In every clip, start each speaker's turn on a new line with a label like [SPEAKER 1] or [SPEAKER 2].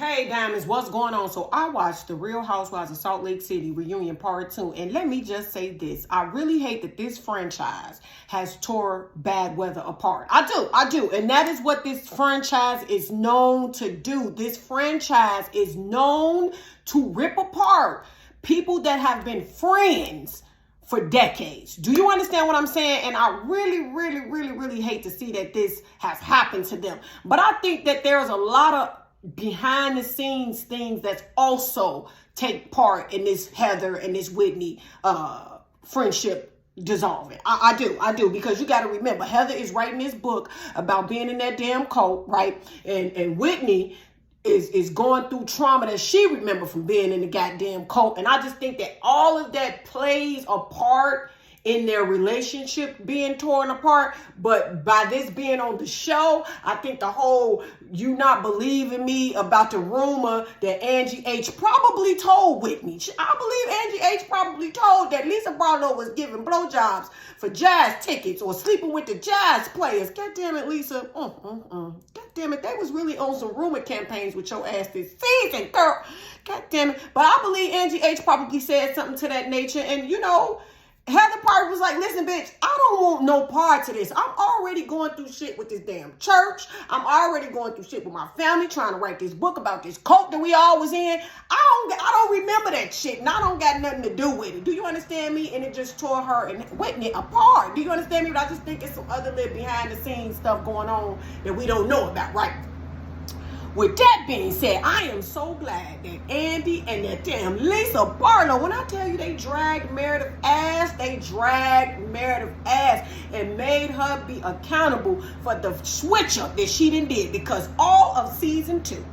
[SPEAKER 1] Hey Diamonds, what's going on? So I watched the Real Housewives of Salt Lake City reunion part 2, and let me just say this. I really hate that this franchise has tore Bad Weather apart. I do. And that is what this franchise is known to do. This franchise is known to rip apart people that have been friends for decades. Do you understand what I'm saying? And I really hate to see that this has happened to them. But I think that there's a lot of behind the scenes things that also take part in this Heather and this Whitney friendship dissolving. I do, because you got to remember, Heather is writing this book about being in that damn cult, right? And Whitney is going through trauma that she remember from being in the goddamn cult. And I just think that all of that plays a part in their relationship being torn apart. But by this being on the show, I think the whole you not believing me about the rumor that Angie H probably told Whitney. I believe Angie H probably told that Lisa Barlow was giving blowjobs for jazz tickets or sleeping with the jazz players. God damn it, Lisa. God damn it. They was really on some rumor campaigns with your ass this season, girl. God damn it. But I believe Angie H probably said something to that nature. And you know, Heather Parker was like, listen, bitch, I don't want no part to this. I'm already going through shit with this damn church. I'm already going through shit with my family, trying to write this book about this cult that we all was in. I don't remember that shit, and I don't got nothing to do with it. Do you understand me? And it just tore her and Whitney apart. Do you understand me? But I just think it's some other little behind the scenes stuff going on that we don't know about, right? With that being said, I am so glad that Andy and that damn Lisa Barlow, when I tell you they dragged Meredith ass and made her be accountable for the switch up that she did, because all of season 2,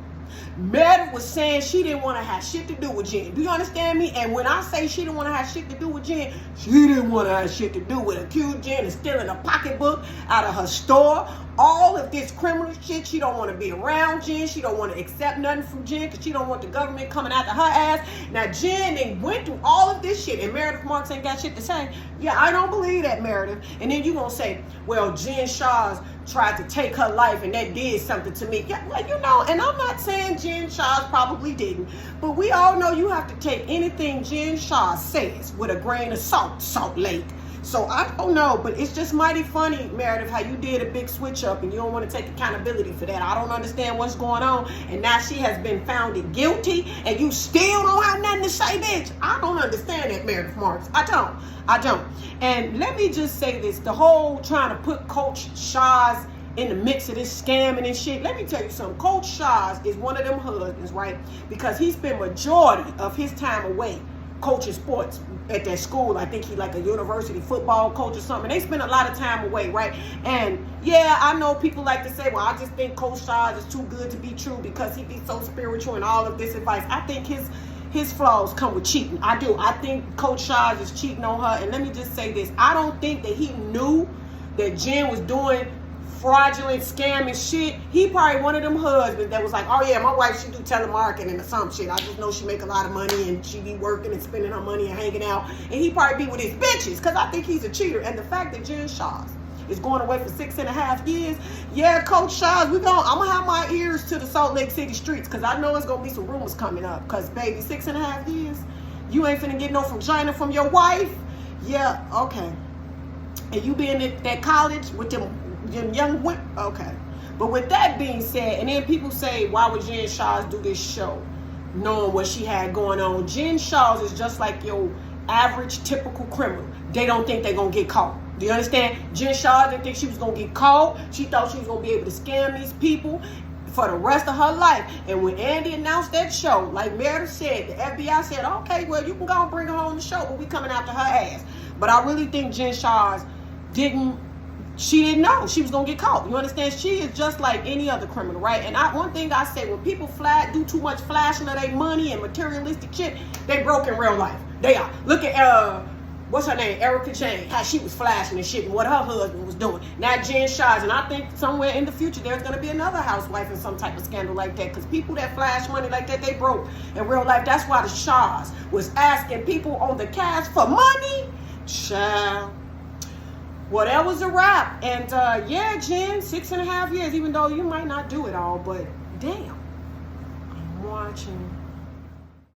[SPEAKER 1] Meredith was saying she didn't want to have shit to do with Jen. Do you understand me? And when I say she didn't want to have shit to do with Jen, she didn't want to have shit to do with accused Jen of stealing a pocketbook out of her store. All of this criminal shit. She don't want to be around Jen. She don't want to accept nothing from Jen because she don't want the government coming after her ass. Now Jen, they went through all of this shit, and Meredith Marks ain't got shit to say. Yeah, I don't believe that, Meredith. And then you gonna say, well, Jen Shah's tried to take her life and that did something to me. Yeah, well, you know, and I'm not saying Jen Shah's probably didn't, but we all know you have to take anything Jen Shah says with a grain of salt, Salt Lake. So I don't know, but it's just mighty funny, Meredith, how you did a big switch up and you don't want to take accountability for that. I don't understand what's going on. And now she has been found guilty and you still don't have nothing to say, bitch. I don't understand that, Meredith Marks. I don't. And let me just say this, the whole trying to put Coach Shah's in the mix of this scamming and shit. Let me tell you something. Coach Shah's is one of them husbands, right? Because he spent majority of his time away coaching sports at that school. I think he like a university football coach or something. They spend a lot of time away, right? And yeah, I know people like to say, well, I just think Coach Shah is too good to be true because he be so spiritual and all of this advice. I think his flaws come with cheating. I do. I think Coach Shah is cheating on her. And let me just say this. I don't think that he knew that Jen was doing fraudulent scamming shit. He probably one of them husbands that was like, oh yeah, my wife, she do telemarketing or some shit. I just know she make a lot of money and she be working and spending her money and hanging out. And he probably be with his bitches because I think he's a cheater. And the fact that Jen Shah's is going away for 6.5 years. Yeah, Coach Shah's, I'm gonna have my ears to the Salt Lake City streets because I know it's gonna be some rumors coming up. Because baby, 6.5 years, you ain't finna get no from China from your wife. Yeah, okay. And you being at that college with them young women, okay. But with that being said, and then people say, why would Jen Shah's do this show knowing what she had going on? Jen Shah's is just like your average typical criminal. They don't think they're gonna get caught. Do you understand? Jen Shah didn't think she was gonna get caught. She thought she was gonna be able to scam these people for the rest of her life. And when Andy announced that show, like Meredith said, the FBI said, okay, well, you can go and bring her on the show, but we coming after her ass. But I really think Jen Shah's didn't know she was gonna get caught. You understand? She is just like any other criminal, right? And one thing I say, when people do too much flashing of their money and materialistic shit, they broke in real life. They are. Look at what's her name, Erica Jane, how she was flashing and shit and what her husband was doing. Now Jen Shah's, and I think somewhere in the future there's gonna be another housewife in some type of scandal like that, because people that flash money like that, they broke in real life. That's why the Shah's was asking people on the cast for money. Child. Well, that was a wrap. And yeah, Jen, 6.5 years, even though you might not do it all, but damn, watching.